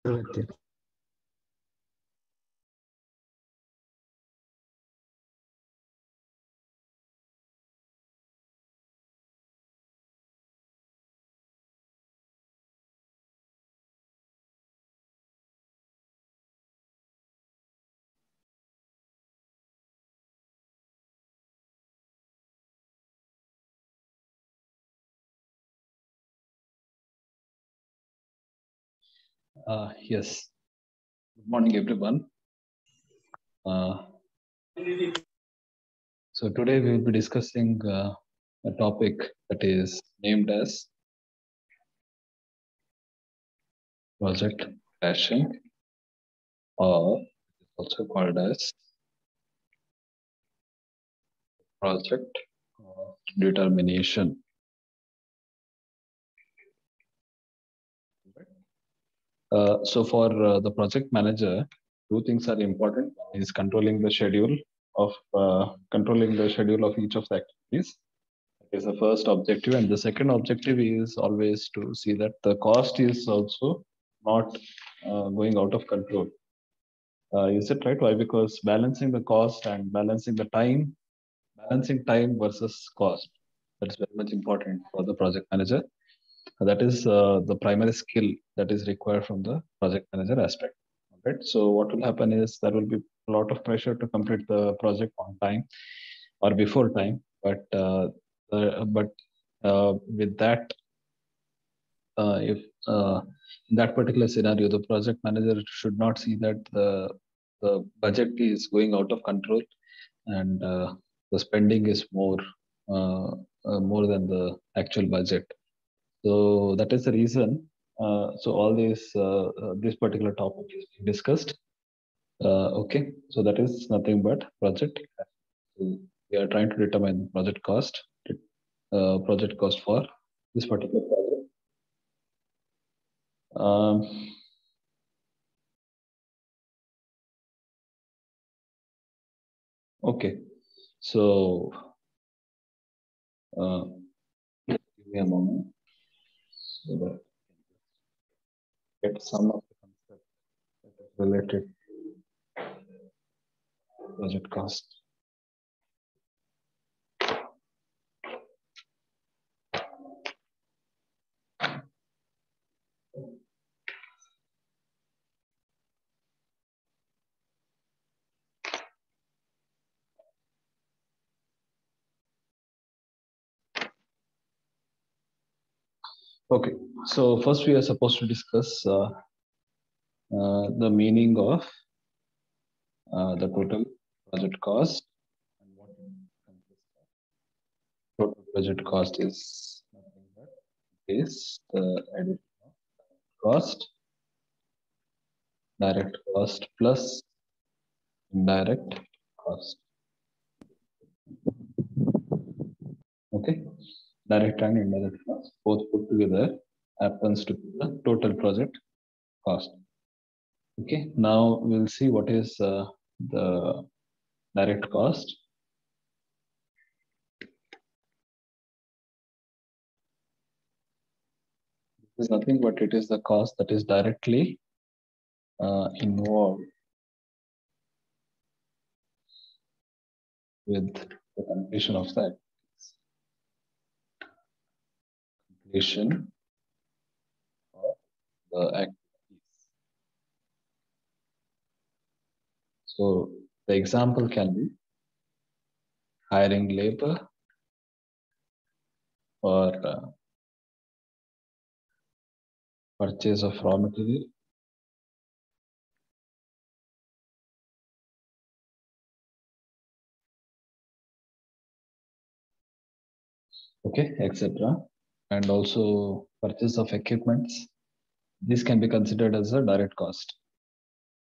Okay. Yes. Good morning, everyone. Uh, so today we will be discussing a topic that is named as project crashing, or also called as project determination. So for the project manager, two things are important. One is controlling the schedule of each of the activities. That is the first objective, and the second objective is always to see that the cost is also not going out of control. Is it right? Why? Because balancing the cost and balancing time versus cost, that's very much important for the project manager. That is the primary skill that is required from the project manager aspect. Right. So what will happen is there will be a lot of pressure to complete the project on time or before time, but with that, if in that particular scenario, the project manager should not see that the budget is going out of control and the spending is uh, more than the actual budget. So that is the reason. So all this particular topic is being discussed. Okay, so that is nothing but project. So we are trying to determine project cost for this particular project. Um, okay, so uh, give me a moment so that I get some of the concepts that is related to project cost. Okay, so first we are supposed to discuss the meaning of the total project cost and what it consists of. Total project cost is nothing but is the addition of cost, direct cost plus indirect cost. Okay, direct and indirect cost both put together happens to be the total project cost. Okay, now we'll see what is the direct cost. It is nothing but it is the cost that is directly involved with the completion of that completion of the activities. So the example can be hiring labor or purchase of raw material. Okay, etc. And also purchase of equipments. This can be considered as a direct cost.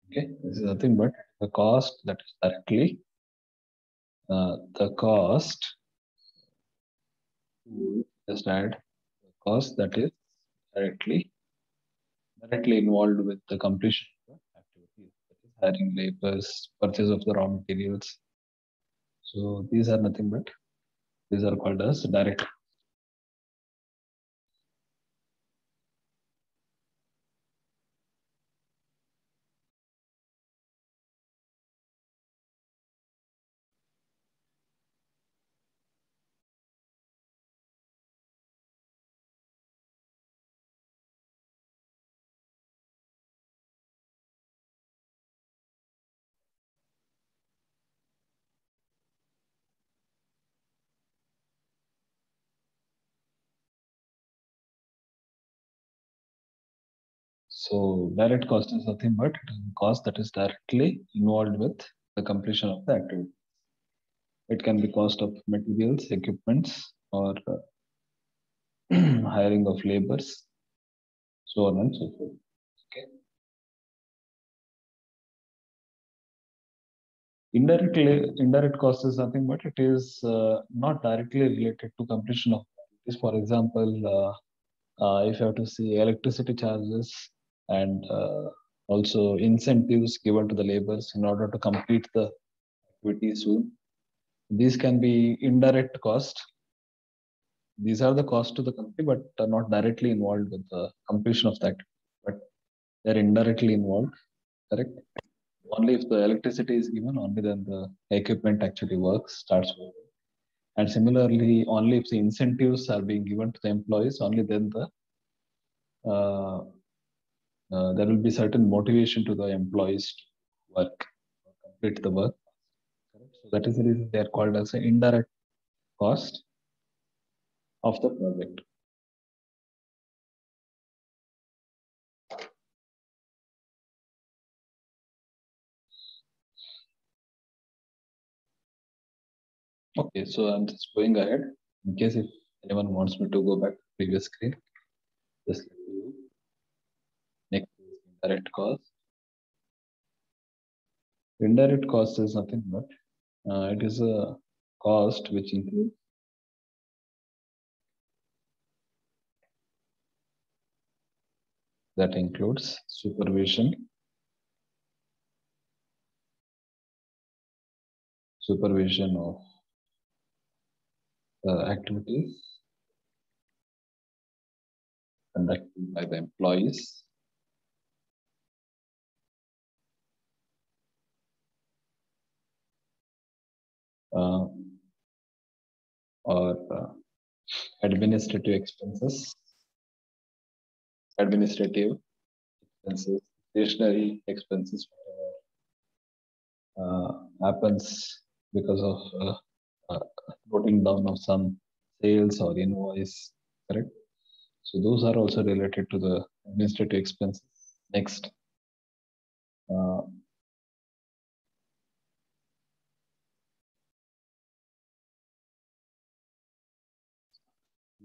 Okay, this is nothing but the cost that is directly the cost. Just add the cost that is directly involved with the completion of the activities, that is hiring laborers, purchase of the raw materials. So these are nothing but these are called as direct. So direct cost is nothing but cost that is directly involved with the completion of the activity. It can be cost of materials, equipments, or hiring of laborers, so on and so forth. Okay. Indirect cost is nothing but it is not directly related to completion of activities. For example, if you have to see electricity charges and also incentives given to the laborers in order to complete the activity soon. These can be indirect cost. These are the cost to the company, but are not directly involved with the completion of that. But they're indirectly involved, correct? Only if the electricity is given, only then the equipment actually works, starts working. And similarly, only if the incentives are being given to the employees, only then uh, there will be certain motivation to the employees to work, complete the work. Correct? So that is the reason they are called as an indirect cost of the project. Okay, so I'm just going ahead. In case if anyone wants me to go back to the previous screen, just let me know. Next is indirect cost. Indirect cost is nothing but it is a cost which includes supervision of activities conducted by the employees, uh, or administrative expenses, administrative expenses, stationary expenses, happens because of uh, noting down of some sales or invoice, correct? So those are also related to the administrative expenses. Next, uh,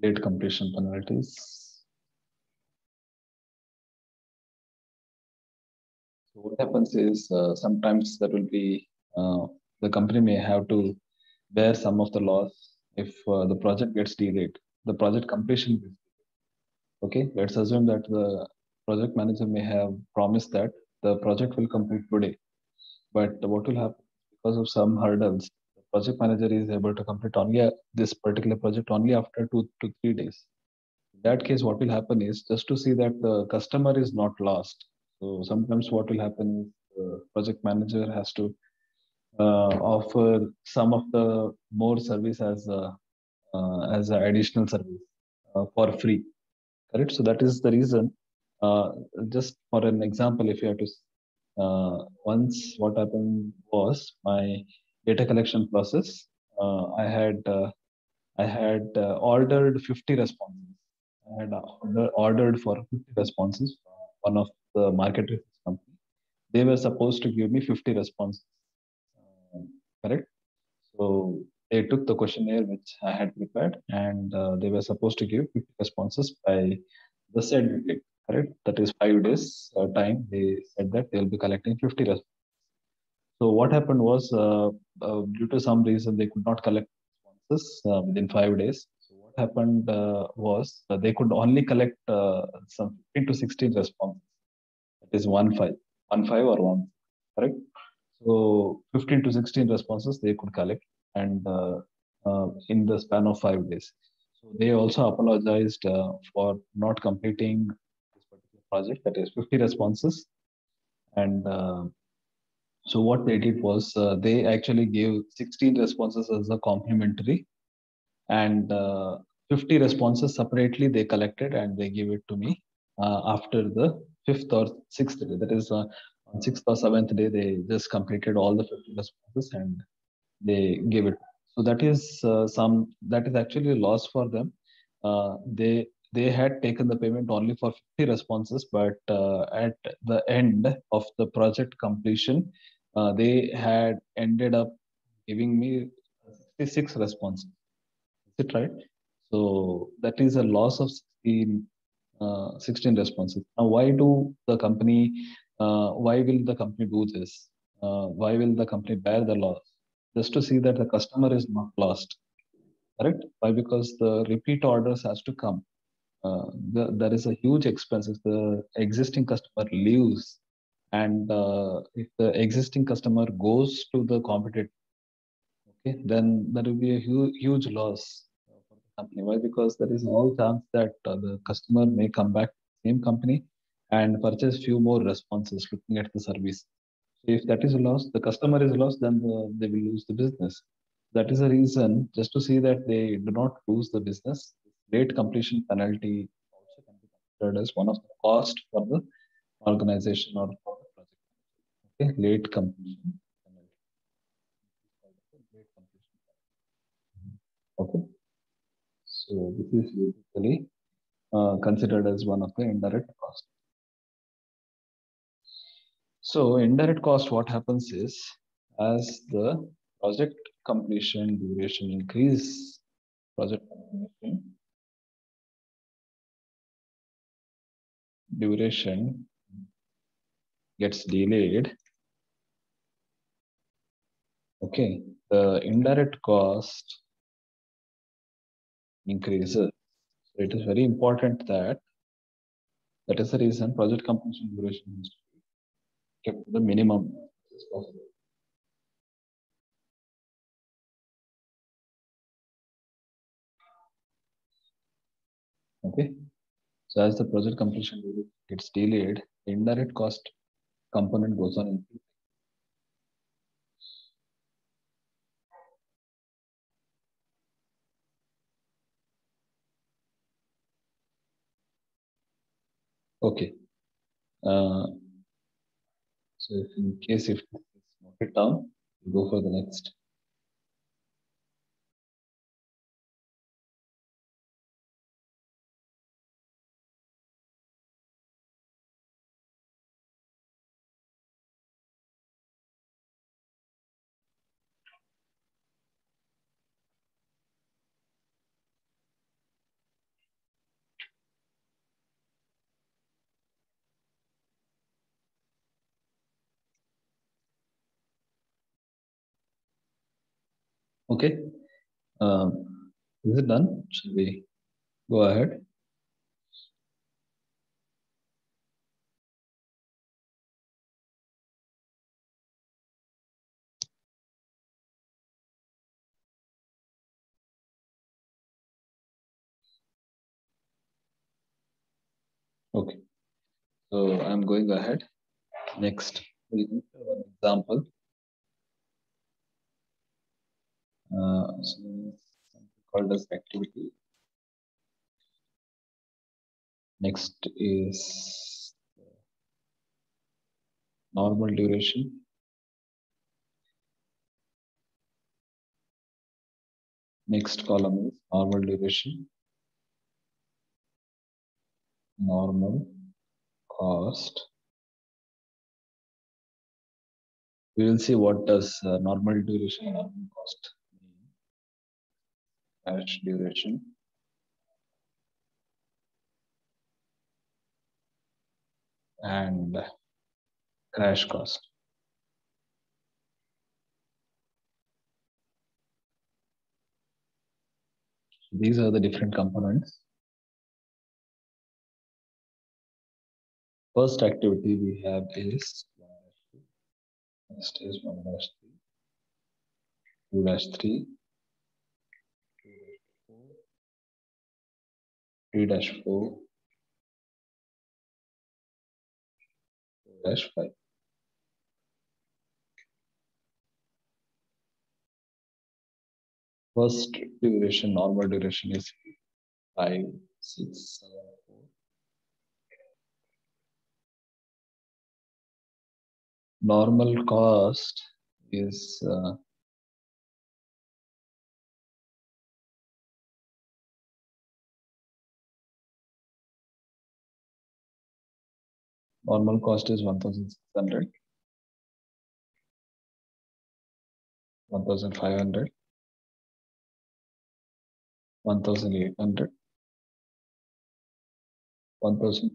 late completion penalties. So what happens is sometimes there will be the company may have to bear some of the loss if the project gets delayed. The project completion. Okay, let's assume that the project manager may have promised that the project will complete today. But what will happen because of some hurdles, the project manager is able to complete only this particular project only after 2 to 3 days. In that case, what will happen is just to see that the customer is not lost. So sometimes what will happen is the project manager has to offer some of the more service as a additional service for free. Correct. So that is the reason. Uh, just for an example, if you have to once what happened was my data collection process. I had ordered 50 responses. I had ordered for 50 responses from one of the market research company. They were supposed to give me 50 responses. Correct. So they took the questionnaire which I had prepared, and they were supposed to give 50 responses by the said date. Correct. That is 5 days time. They said that they will be collecting 50 responses. So what happened was, due to some reason, they could not collect responses within 5 days. So what happened was they could only collect some 15 to 16 responses. That is one five or one, correct? So 15 to 16 responses they could collect, and in the span of 5 days. So they also apologized for not completing this particular project. That is 50 responses, and so what they did was they actually gave 16 responses as a complimentary, and 50 responses separately they collected and they gave it to me after the fifth or sixth day. That is on sixth or seventh day they just completed all the 50 responses and they gave it. So that is actually a loss for them. They they had taken the payment only for 50 responses, but at the end of the project completion, they had ended up giving me 66 responses. Is it right? So that is a loss of 16 responses. Now, why will the company do this? Why will the company bear the loss? Just to see that the customer is not lost, correct? Why? Because the repeat orders has to come. There is a huge expense if the existing customer leaves, and if the existing customer goes to the competitor, okay, then there will be a huge loss for the company. Why? Because there is all chance that the customer may come back to the same company and purchase few more responses looking at the service. So if that is a loss, the customer is lost, then they will lose the business. That is a reason, just to see that they do not lose the business. Late completion penalty also can be considered as one of the cost for the organization or for the project. Okay, late completion penalty. Late completion penalty. Okay, so this is basically considered as one of the indirect costs. So indirect cost, what happens is, as the project completion duration increase, project completion duration gets delayed, okay, the indirect cost increases. So it is very important that is the reason project completion duration is kept to the minimum as possible. Okay. So as the project completion gets delayed, the indirect cost component goes on increasing. Okay. So if in case if it's noted down, we go for the next. Okay. Is it done? Shall we go ahead? Okay. So I'm going ahead. Next, we'll consider one example. So something called as activity. Next is normal duration. Next column is normal duration, normal cost. We will see what does normal duration, normal cost mean. Cash duration, and crash cost. These are the different components. First activity we have is 1-2. Next is 1-3, 2-3, 3-4, 4-5. First duration, normal duration is 5, 6, 7, 4. Normal cost is Normal cost is 1,600, 1,500, 1,800, 1,000,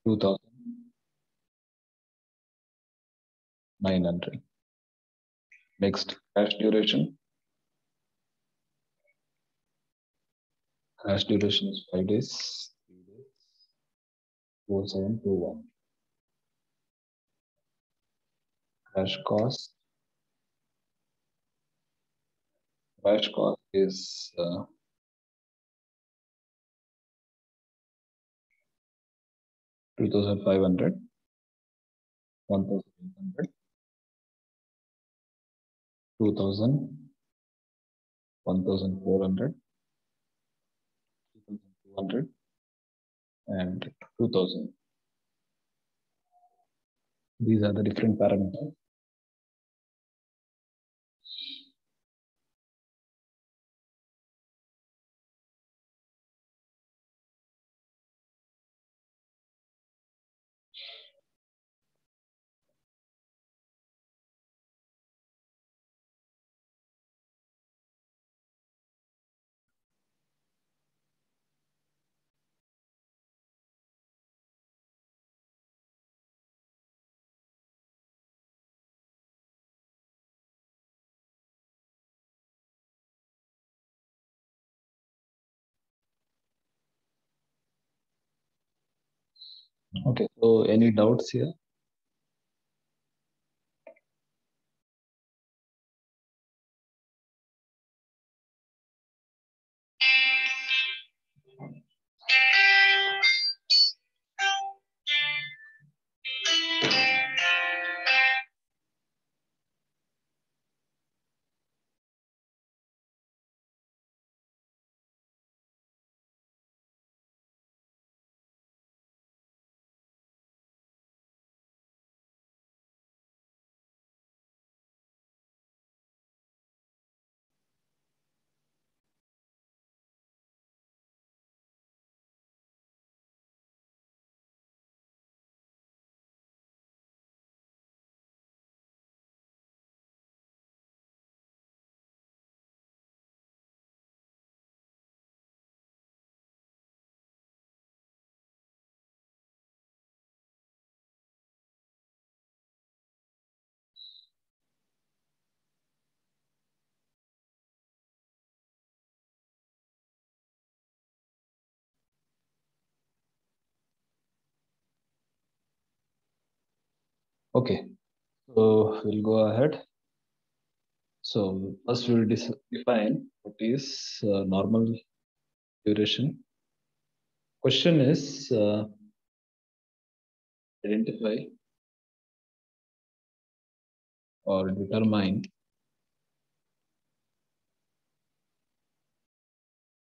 2,900. Next, cash duration. Cash duration is 5 days, 3 days, 4721. Cash cost. Cash cost is 2,500, 1,800, 2,000, 1,400, 3,200, and 2,000. These are the different parameters. Okay, so any doubts here? Okay, so we'll go ahead. So first we'll define what is normal duration. Question is identify or determine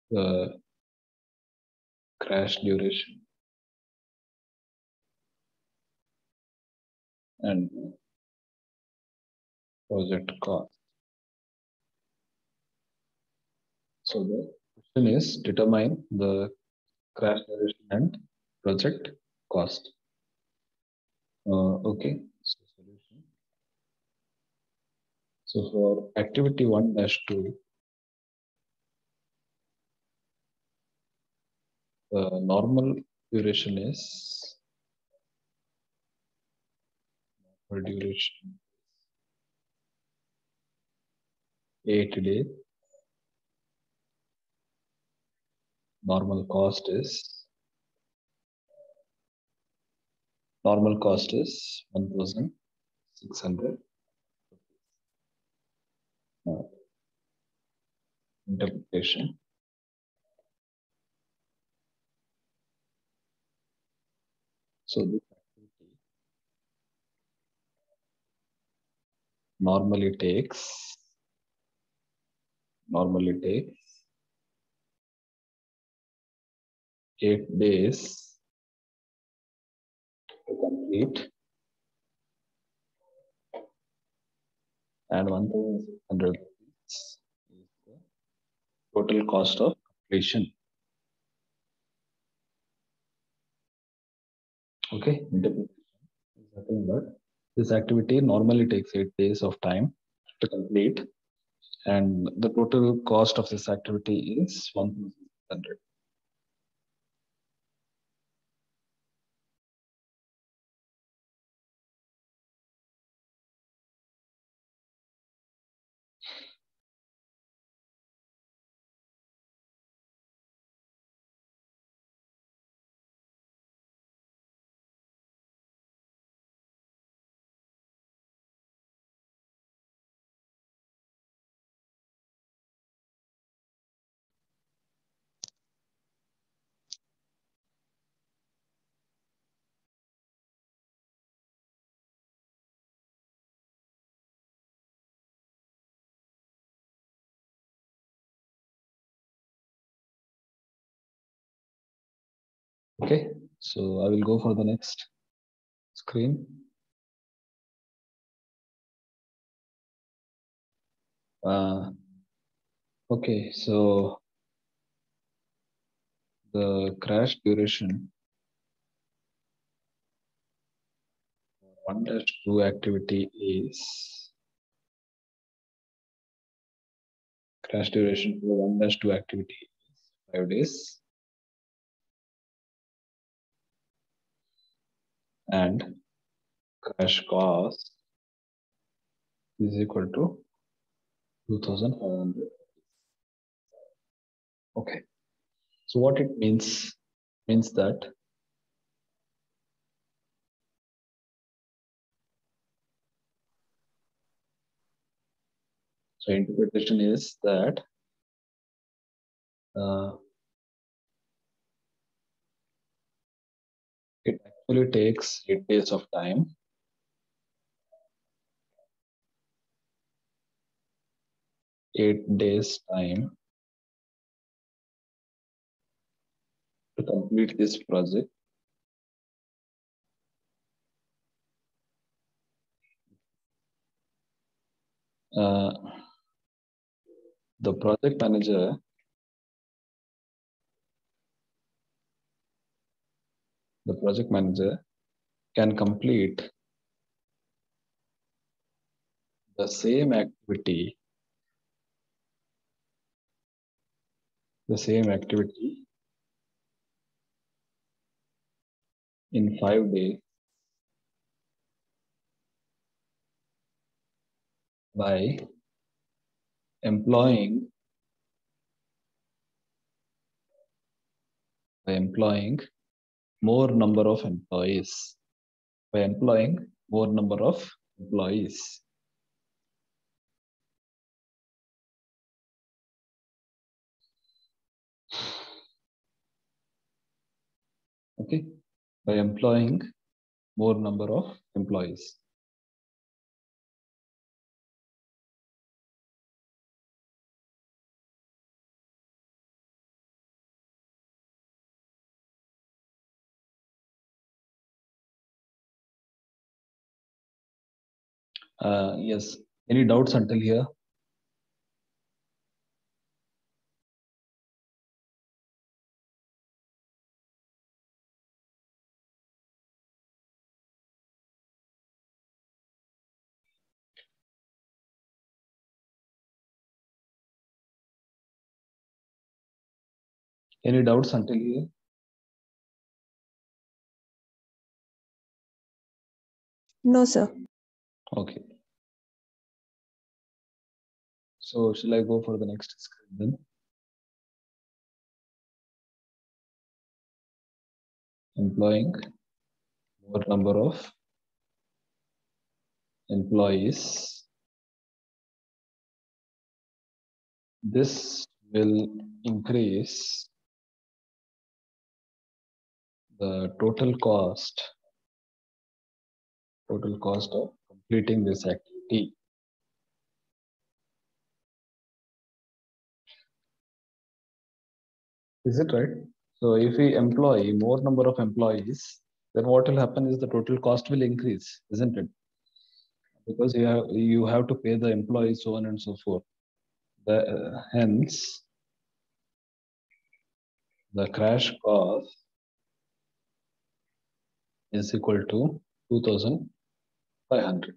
the crash duration and project cost. So the question is determine the crash duration and project cost. Okay, so solution. So for activity 1-2, the normal duration is duration 8 days. Normal cost is 1,600. Interpretation. So this activity normally takes 8 days to complete and 1,600 is the total cost of completion. Okay, interpretation is nothing but this activity normally takes 8 days of time to complete, and the total cost of this activity is 1,600. Okay, so I will go for the next screen. Okay, so the crash duration 1-2 activity is crash duration for 1-2 activity is 5 days, and crash cost is equal to 2,500. Okay, so what it means that so interpretation is that uh, it actually takes 8 days of time, 8 days time to complete this project. Uh, the project manager can complete the same activity in 5 days by employing more number of employees. By employing more number of employees. Okay, by employing more number of employees. Yes. Any doubts until here? Any doubts until here? No, sir. Okay. So shall I go for the next screen then? Employing more number of employees. This will increase the total cost of completing this activity. Is it right? So if we employ more number of employees, then what will happen is the total cost will increase, isn't it? Because you have to pay the employees, so on and so forth. Hence, the crash cost is equal to 2,500.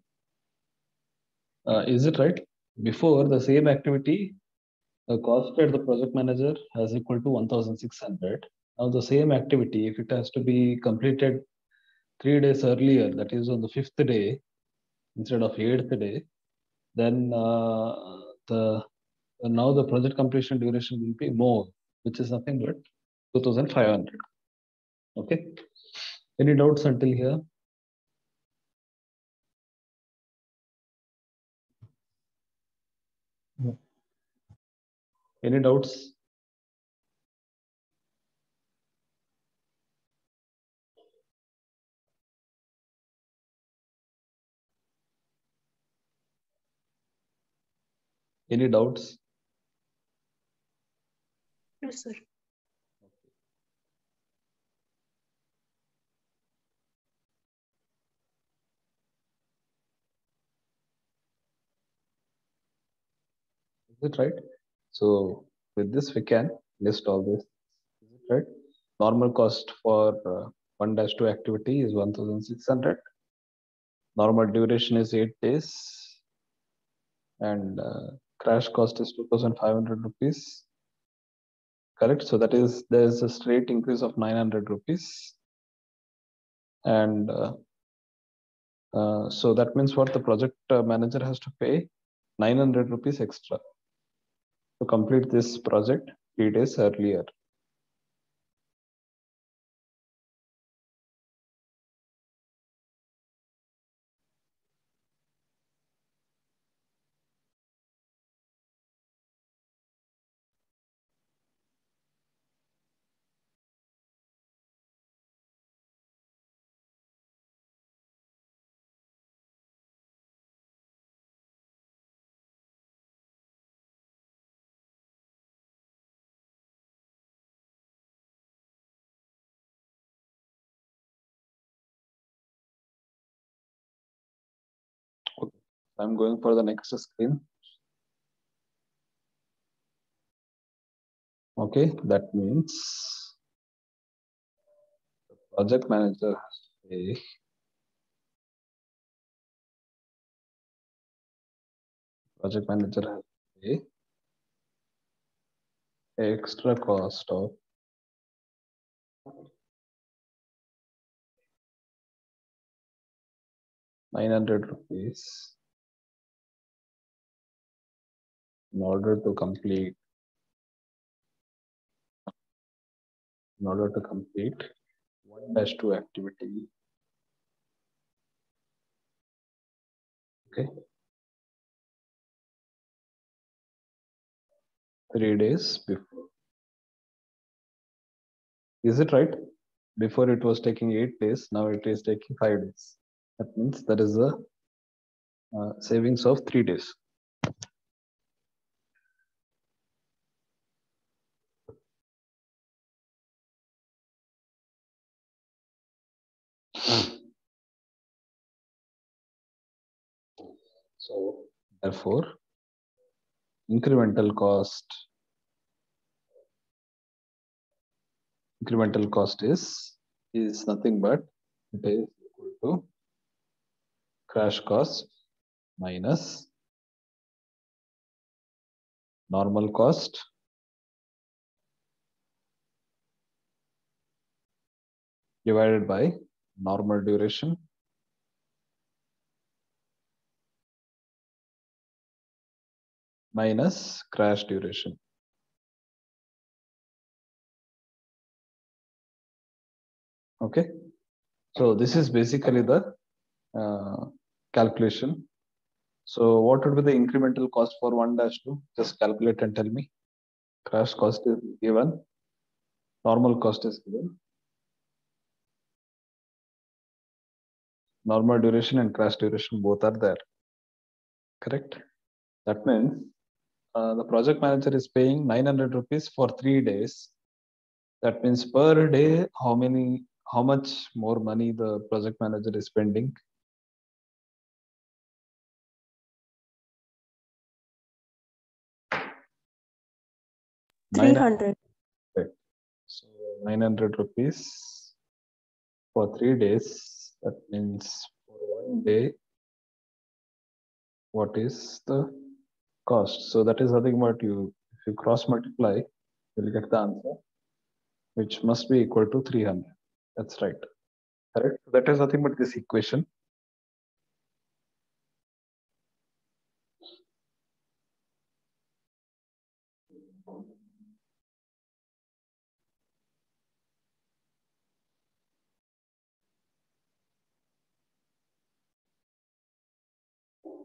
Is it right? Before, the same activity, the cost at the project manager has equal to 1,600. Now the same activity, if it has to be completed 3 days earlier, that is on the 5th day instead of 8th day, then now the project completion duration will be more, which is nothing but 2,500. Okay. Any doubts until here? Any doubts? Any doubts? No, sir. Is it right? So with this, we can list all this. Is it right? Normal cost for 1-2 activity is 1,600. Normal duration is 8 days. And crash cost is 2,500 rupees. Correct. So that is, there's a straight increase of 900 rupees. And so that means what the project manager has to pay 900 rupees extra to complete this project 3 days earlier. Okay. I'm going for the next screen. Okay, that means the project manager has to pay extra cost of 900 rupees in order to complete 1-2 activity. Okay. 3 days before. Is it right? Before it was taking 8 days, now it is taking 5 days. That means there is a savings of 3 days. So therefore, incremental cost is nothing but it is equal to crash cost minus normal cost divided by normal duration minus crash duration. Okay, so this is basically the calculation. So what would be the incremental cost for 1-2? Just calculate and tell me. Crash cost is given, normal cost is given, normal duration and crash duration both are there. Correct? That means the project manager is paying 900 rupees for 3 days. That means per day, how much more money the project manager is spending? $300. So 900 rupees for 3 days. That means for 1 day, what is the cost? So that is nothing but if you cross multiply, you'll get the answer, which must be equal to 300. That's right. Correct. That is nothing but this equation.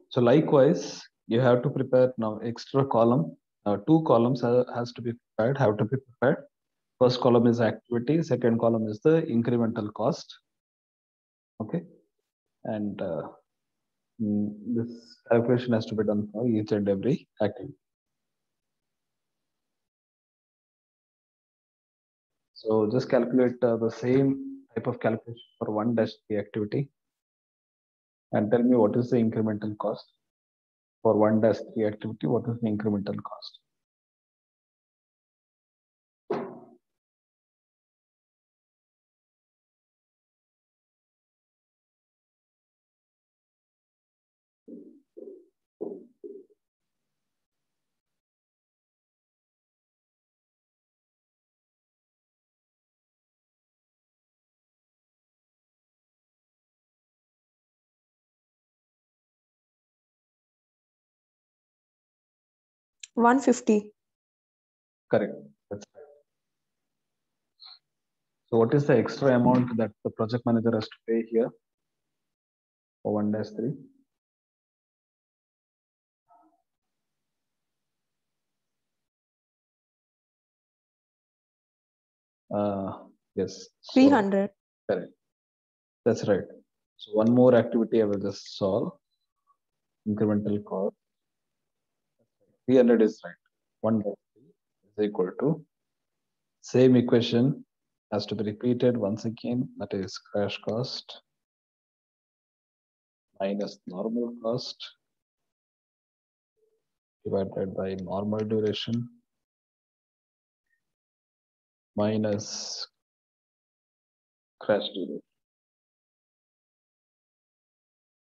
So likewise, you have to prepare now extra column. Two columns has to be prepared, have to be prepared. First column is activity, second column is the incremental cost. Okay. And this calculation has to be done for each and every activity. So just calculate the same type of calculation for 1-3 activity and tell me what is the incremental cost for 1-3 activity. What is the incremental cost? $150. Correct. That's right. So what is the extra amount that the project manager has to pay here for 1-3? Yes. 300. Correct. That's right. So one more activity I will just solve. Incremental cost. 300 is right. 1-3 is equal to same equation has to be repeated once again. That is crash cost minus normal cost divided by normal duration minus crash duration.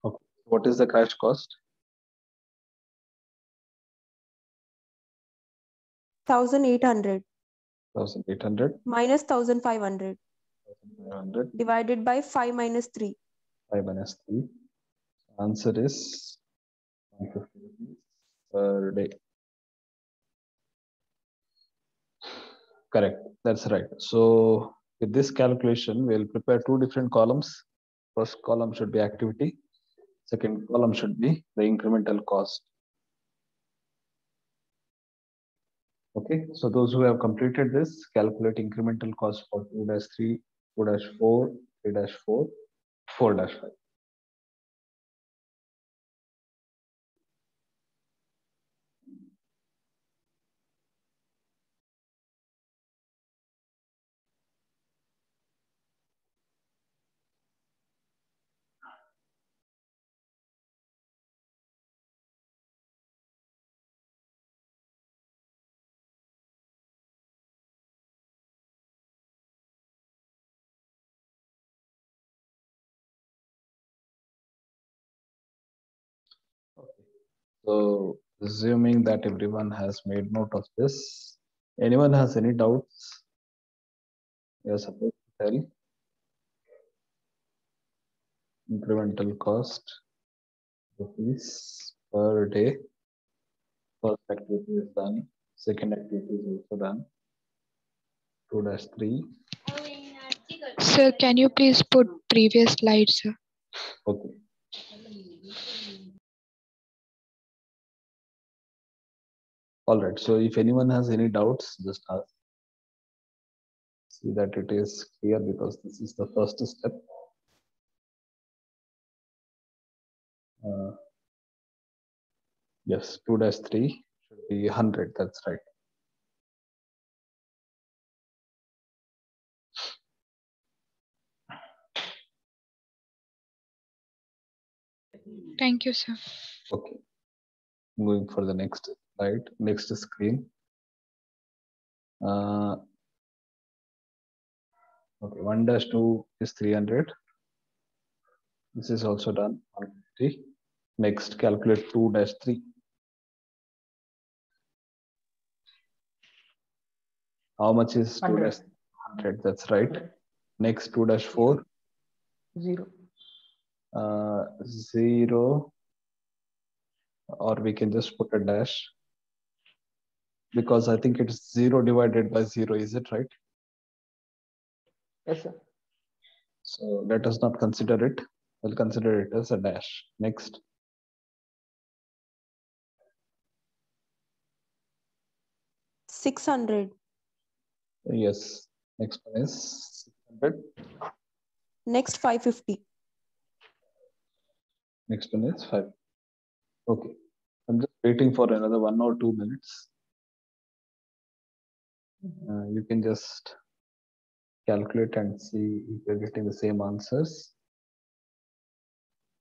Okay. What is the crash cost? 1,800. 1,800 minus 1,500 1,500 divided by 5 minus 3. 5 minus 3. Answer is 150 rupees per day. Correct. That's right. So with this calculation, we'll prepare two different columns. First column should be activity. Second column should be the incremental cost. Okay. So those who have completed this, calculate incremental cost for 2-3, 2-4, 3-4, 4-5. Okay. So assuming that everyone has made note of this, anyone has any doubts? You're supposed to tell. Incremental cost rupees per day. First activity is done. Second activity is also done. 2-3. Sir, can you please put previous slide, sir? Okay. All right. So if anyone has any doubts, just ask. See that it is clear because this is the first step. Yes, 2-3 should be 100. That's right. Thank you, sir. Okay. Moving for the next slide, next screen. Okay, 1-2 is 300. This is also done. 150. Next, calculate 2-3. How much is 2-? 100. That's right. Next, 2-4. 0. 0. Or we can just put a dash. Because I think it's 0 divided by 0. Is it right? Yes, sir. So let us not consider it. We'll consider it as a dash. Next. $600. Yes. Next one is 600. Next, 550. Next one is 5. Okay. I'm just waiting for another 1 or 2 minutes. You can just calculate and see if you're getting the same answers.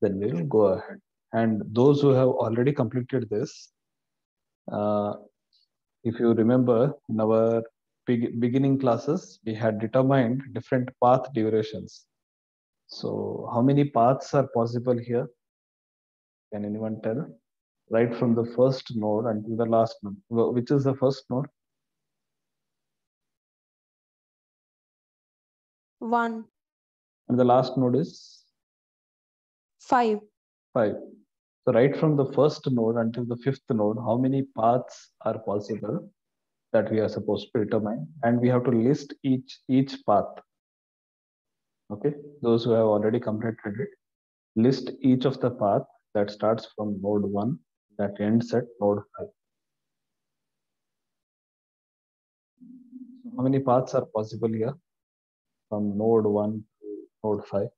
Then we'll go ahead. And those who have already completed this, if you remember in our beginning classes, we had determined different path durations. So how many paths are possible here? Can anyone tell? Right from the first node until the last node. Which is the first node? 1. And the last node is 5. 5. So right from the first node until the fifth node, how many paths are possible that we are supposed to determine? And we have to list each path. Okay, those who have already completed it, list each of the path that starts from node 1 that ends at node 5. How many paths are possible here from node 1 to node 5?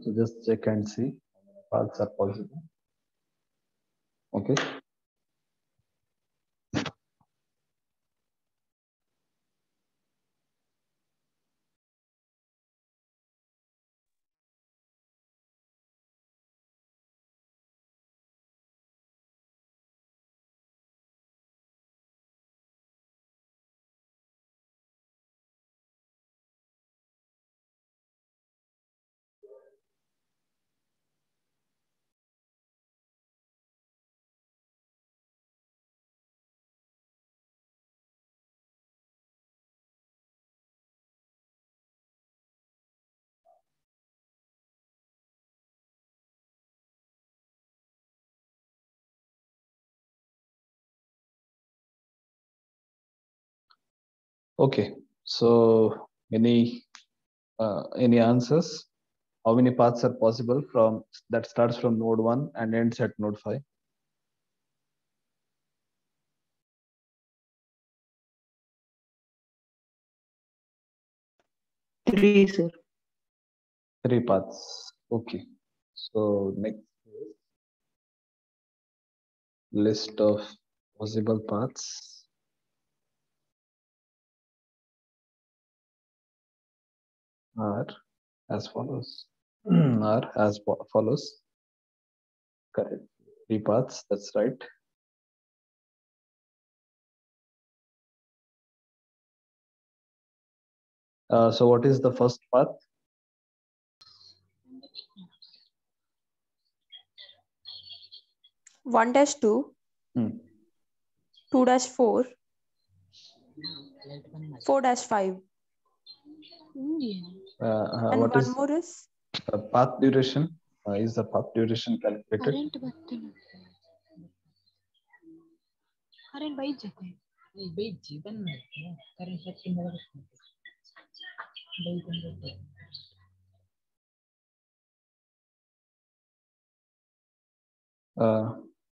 So just check and see how many paths are possible. Okay. Okay. So any answers? How many paths are possible from that starts from node 1 and ends at node 5? Three, sir. 3 paths. Okay. So next is list of possible paths. Are as follows. Are as follows. Correct. 3 paths. That's right. So what is the first path? One dash 2. 2-4. 4-5. And What one is more is path duration? Is the path duration calculated?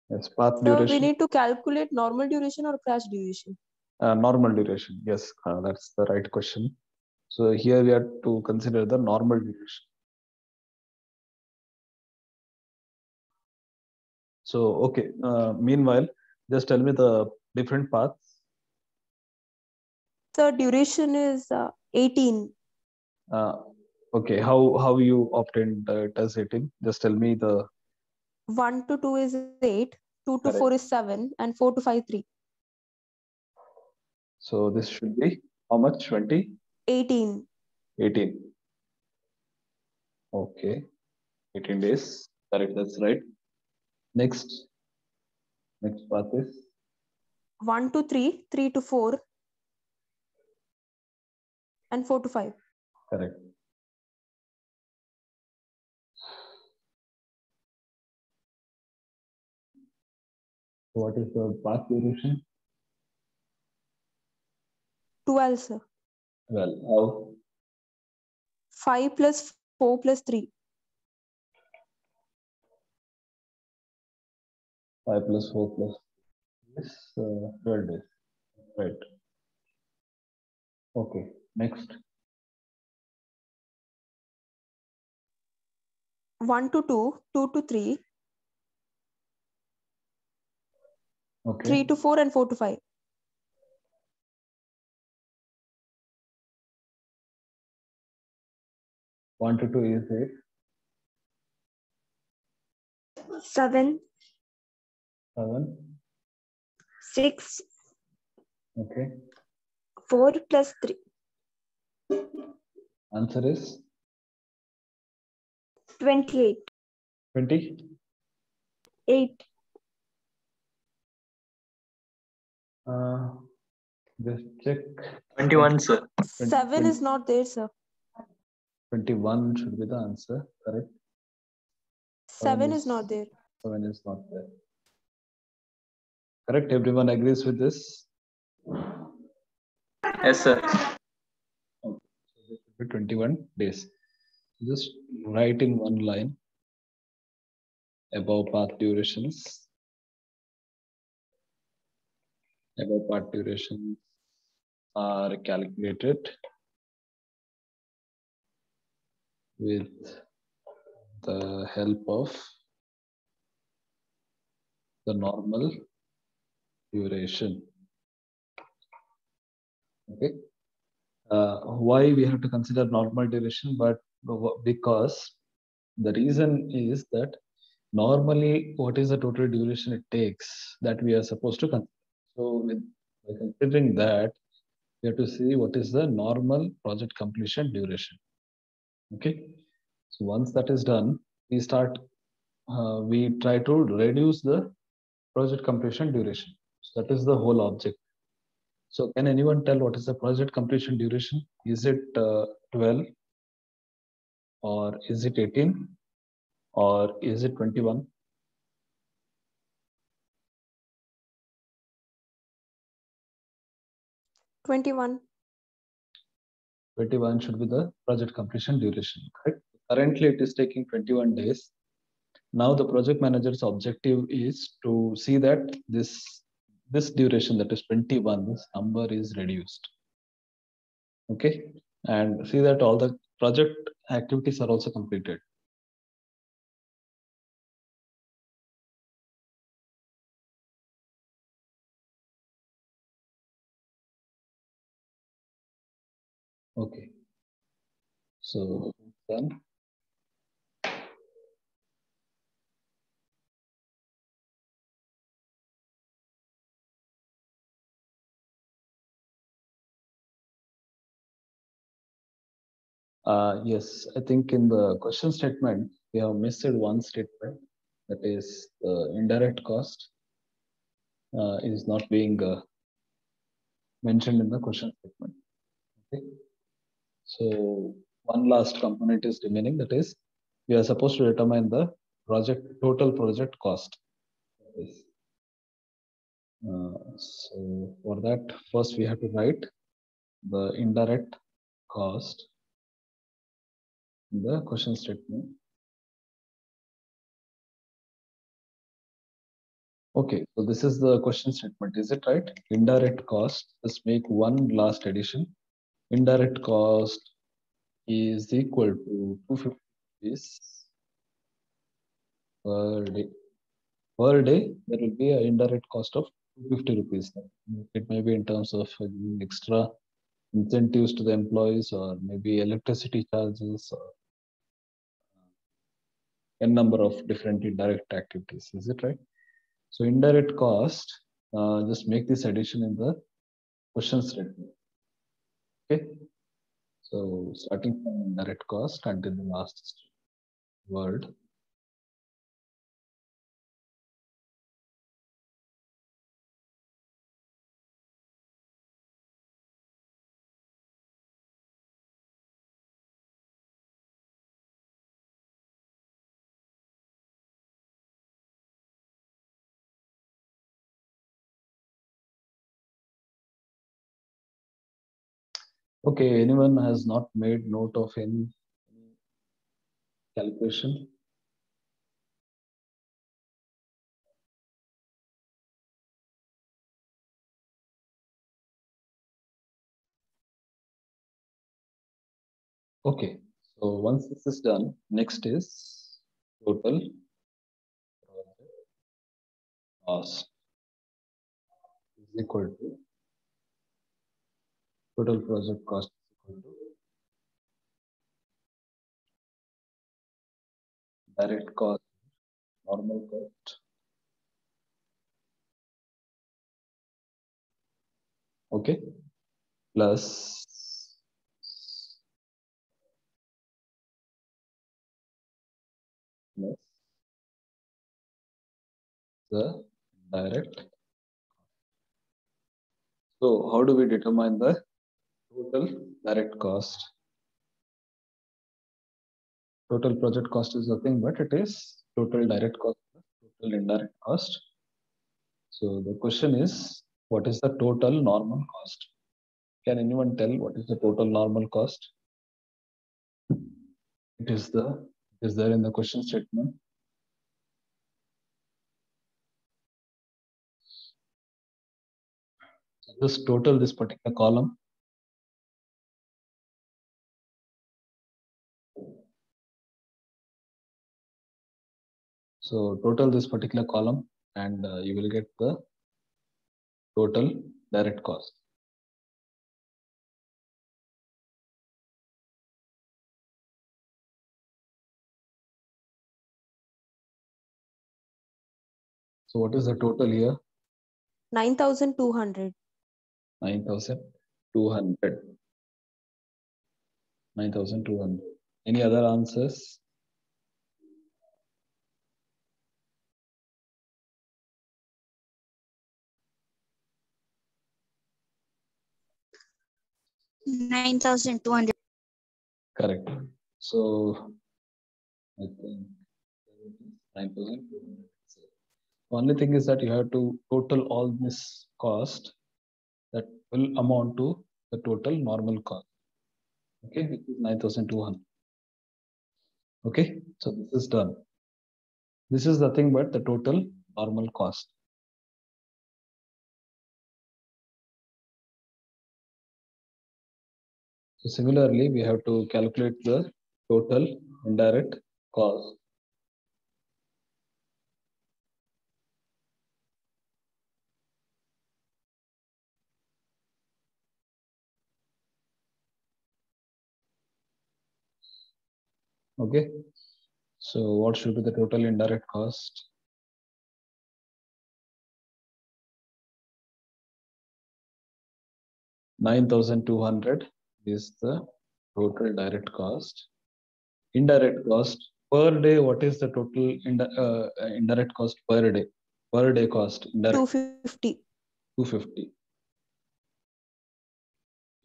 Yes, path so duration. we need to calculate normal duration or crash duration. Normal duration. Yes, that's the right question. So here we have to consider the normal duration. So okay. Meanwhile, just tell me the different paths. So duration is 18. Okay, how you obtained it as 18? Just tell me the 1 to 2 is 8, 2 to Correct. 4 is 7, and 4 to 5 3. So this should be how much? 20? 18. 18. Okay. 18 days. Correct, that's right. Next path is 1 to 3, 3 to 4, and 4 to 5. correct. So what is the path duration? 12, sir. Well, how? 5 plus 4 plus 3. 5 plus 4 plus this 12 days. Right. Okay. Next. 1 to 2, 2 to 3, Okay. 3 to 4, and 4 to 5. 1 to 2 is 8. 7, 7. 6, Okay. 4 plus 3, Answer is 28, 20. 8, Just check. 21, sir. 7 is not there, sir. 21 should be the answer. Correct. 7 is not there. 7 is not there. Correct. Everyone agrees with this? Yes, sir. Okay. So this should be 21 days. Just write in one line above path durations. Above path durations are calculated with the help of the normal duration. Okay. Why we have to consider normal duration? But because the reason is that normally what is the total duration it takes that we are supposed to consider. So by considering that, we have to see what is the normal project completion duration. Okay. So once that is done, we try to reduce the project completion duration. So that is the whole object. So can anyone tell what is the project completion duration? Is it 12 or is it 18 or is it 21? 21. 21 should be the project completion duration, correct? Currently, it is taking 21 days. Now, the project manager's objective is to see that this duration, that is 21, this number is reduced. Okay, and see that all the project activities are also completed. Okay, so done. Yes, I think in the question statement, we have missed one statement, that is the indirect cost is not being mentioned in the question statement. Okay. So one last component is remaining, that is we are supposed to determine the total project cost. So for that, first we have to write the indirect cost in the question statement. Okay, so this is the question statement. Is it right? Indirect cost. Let's make one last addition. Indirect cost is equal to 250 rupees per day. Per day, there will be an indirect cost of 250 rupees. It may be in terms of extra incentives to the employees, or maybe electricity charges, or a number of different indirect activities. Is it right? So indirect cost, just make this addition in the question statement. Okay. So starting from direct cost until the last word. Okay, anyone has not made note of any calculation? Okay, so once this is done, next is total project cost is equal to total project cost is equal to direct cost, normal cost. Okay, plus the direct. So how do we determine the total direct cost? Total project cost is nothing but it is total direct cost plus total indirect cost. So the question is, what is the total normal cost? Can anyone tell what is the total normal cost? It is there in the question statement. So just total this particular column. So total this particular column and you will get the total direct cost. So what is the total here? 9,200. 9,200. 9,200. Any other answers? $9,200. Correct. So I think 9,200. Only thing is that you have to total all this cost that will amount to the total normal cost. Okay, which is 9,200. Okay, so this is done. This is nothing but the total normal cost. So similarly, we have to calculate the total indirect cost. Okay, so what should be the total indirect cost? $9,200 is the total direct cost. Indirect cost per day. What is the total indirect cost per day? Per day cost indirect 250. 250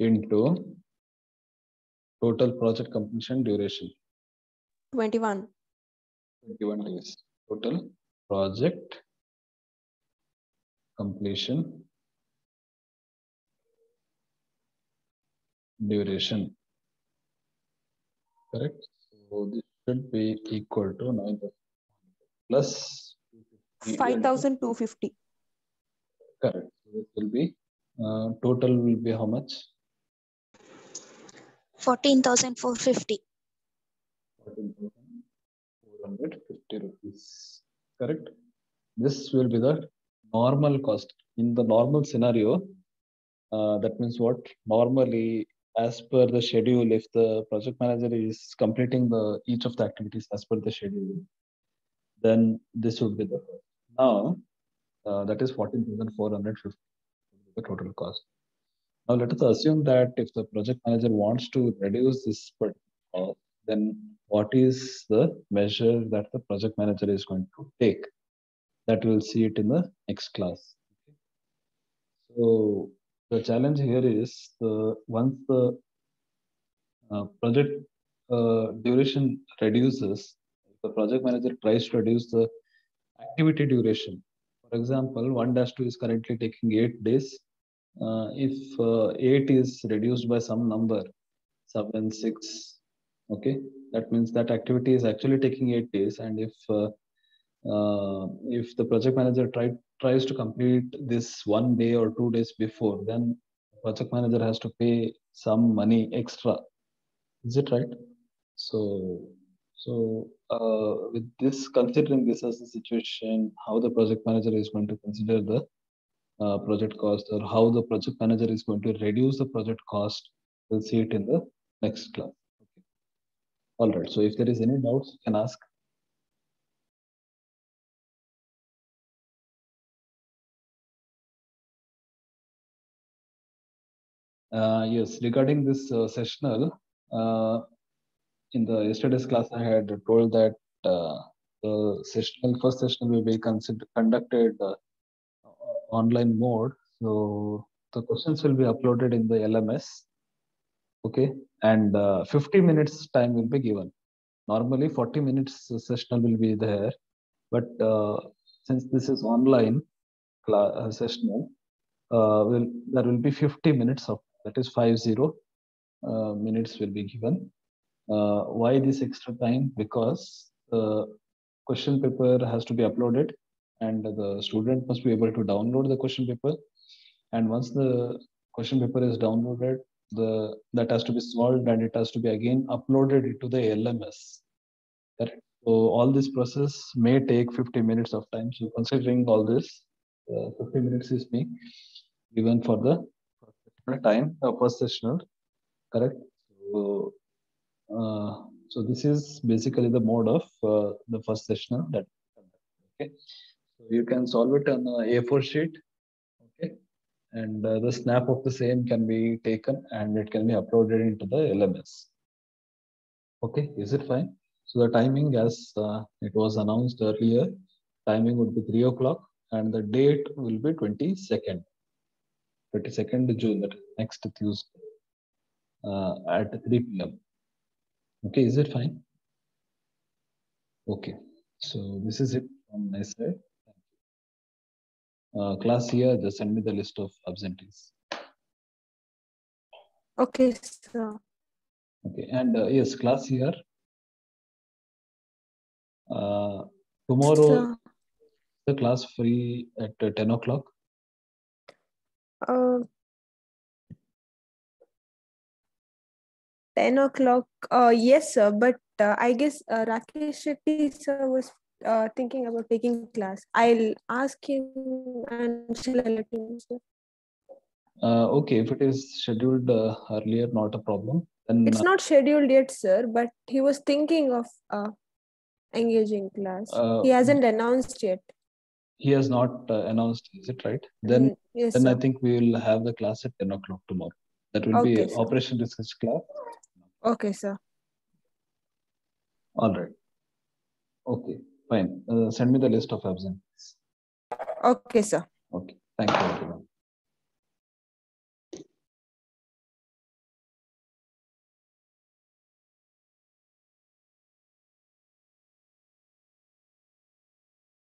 into total project completion duration 21. 21 days. Total project completion duration. Correct. So this should be equal to 9,000 plus 5,250. Correct. So this will be total will be how much? 14,450. 14,450 rupees. Correct. This will be the normal cost. In the normal scenario, that means what? Normally, as per the schedule, if the project manager is completing each of the activities as per the schedule, then this would be the cost. Now, that is 14,450 the total cost. Now let us assume that if the project manager wants to reduce this cost, then what is the measure that the project manager is going to take? That we'll see it in the next class. So the challenge here is once the project duration reduces, the project manager tries to reduce the activity duration. For example, 1-2 is currently taking 8 days. If 8 is reduced by some number, 7, 6, okay, that means that activity is actually taking 8 days. And if the project manager tries to complete this 1 day or 2 days before, then project manager has to pay some money extra. Is it right? So with this, considering this as the situation, how the project manager is going to consider the project cost, or how the project manager is going to reduce the project cost, we'll see it in the next class. Okay. All right. So if there is any doubts, you can ask. Yes, regarding this sessional, in the yesterday's class, I had told that the first sessional will be conducted online mode. So the questions will be uploaded in the LMS. Okay, and 50 minutes time will be given. Normally 40 minutes sessional will be there, but since this is online sessional, there will be 50 minutes of, that is 50 minutes will be given. Why this extra time? Because the question paper has to be uploaded and the student must be able to download the question paper. And once the question paper is downloaded, that has to be solved and it has to be again uploaded into the LMS. Correct? So all this process may take 50 minutes of time. So considering all this, 50 minutes is being given for the time first sessional. Correct? So this is basically the mode of the first sessional that. Okay, so you can solve it on a A4 sheet. Okay, and the snap of the same can be taken and it can be uploaded into the LMS. Okay, is it fine? So the timing, as it was announced earlier, timing would be 3 o'clock and the date will be 22nd June, that is next Tuesday at 3 p.m. Okay, is it fine? Okay, so this is it from my side. Class here, just send me the list of absentees. Okay, sir. Okay, and yes, class here. Tomorrow, Sir. the class free at 10 o'clock. 10 o'clock. Yes, sir. But I guess Rakesh Shetty sir was thinking about taking class. I'll ask him and shall I let him know, sir? Okay, if it is scheduled earlier, not a problem. Then it's not scheduled yet, sir, but he was thinking of engaging class. He hasn't announced yet. He has not announced, is it right? Then, yes, then sir. I think we will have the class at 10 o'clock tomorrow. That will Okay, be sir. Operation Research class. Okay, sir. All right. Okay, fine. Send me the list of absentees. Okay, sir. Okay, thank you everyone.